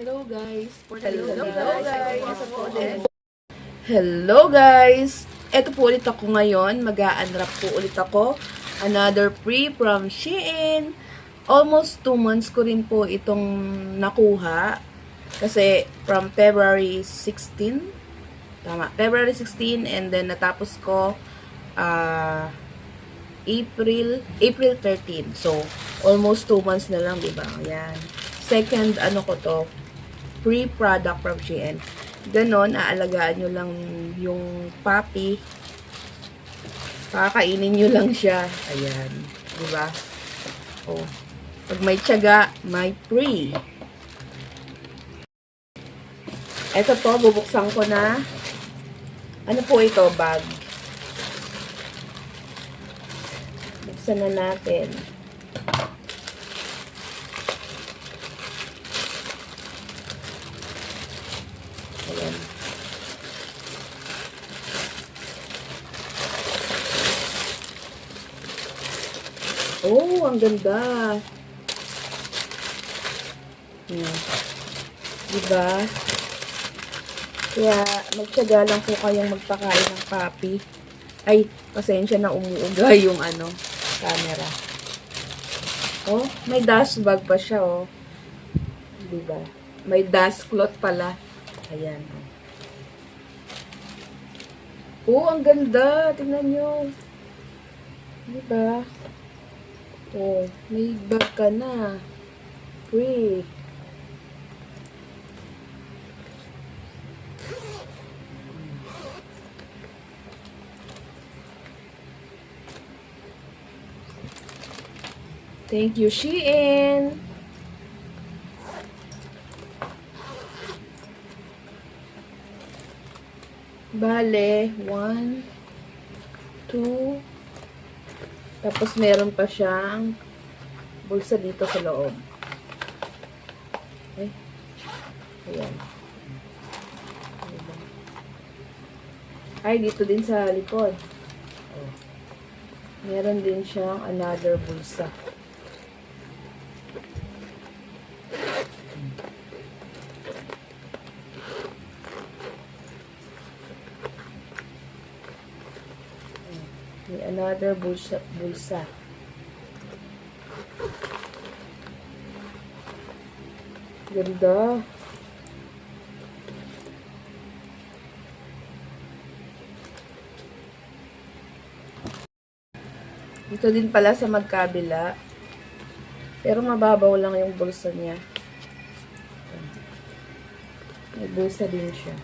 Hello guys. Hello guys! Ito po ulit ako ngayon. Mag-a-unwrap po ulit ako. Another free from Shein. Almost 2 months ko rin po itong nakuha. Kasi from February 16. Tama. February 16 and then natapos ko April 13. So, almost 2 months na lang, diba? Ayan. Second, ko to, free product from Shein. Ganon, aalagaan nyo lang yung puppy. Pakakainin nyo lang siya. Ayan. Diba? Oh. Pag may tiyaga, may free. Ito po, bubuksan ko na. Ano po ito? Bag. Buksan na natin. Ayan. Oh, ang ganda. Ayan. Diba? Kaya, magtiyaga lang po kayong magpakain ng puppy. Ay, pasensya na umuuga yung camera. Oh, may dust bag pa siya, oh. Diba? May dust cloth pala. Ayan. Oh, ang ganda. Tingnan nyo. Diba? Oh, may bag ka na. Free. Thank you, Shein. Bale, 1, 2, tapos meron pa siyang bulsa dito sa loob. Okay. Ayan. Ay, dito din sa likod. Oh. Meron din siyang another bulsa. May another bulsa. Ganda. Dito din pala sa magkabila. Pero mababaw lang yung bulsa niya. May bulsa din siya.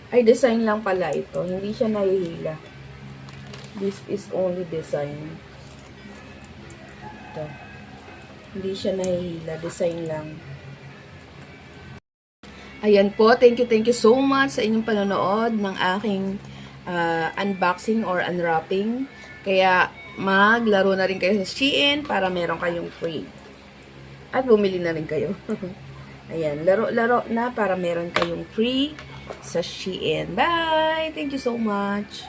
Ay, design lang pala ito. Hindi siya nahihila. This is only design. Ito. Hindi siya nahihila. Design lang. Ayan po. Thank you so much sa inyong panonood ng aking unboxing or unwrapping. Kaya, maglaro na rin kayo sa Shein para meron kayong free. At bumili na rin kayo. Ayan. Laro-laro na para meron kayong free sa Shein. Bye! Thank you so much.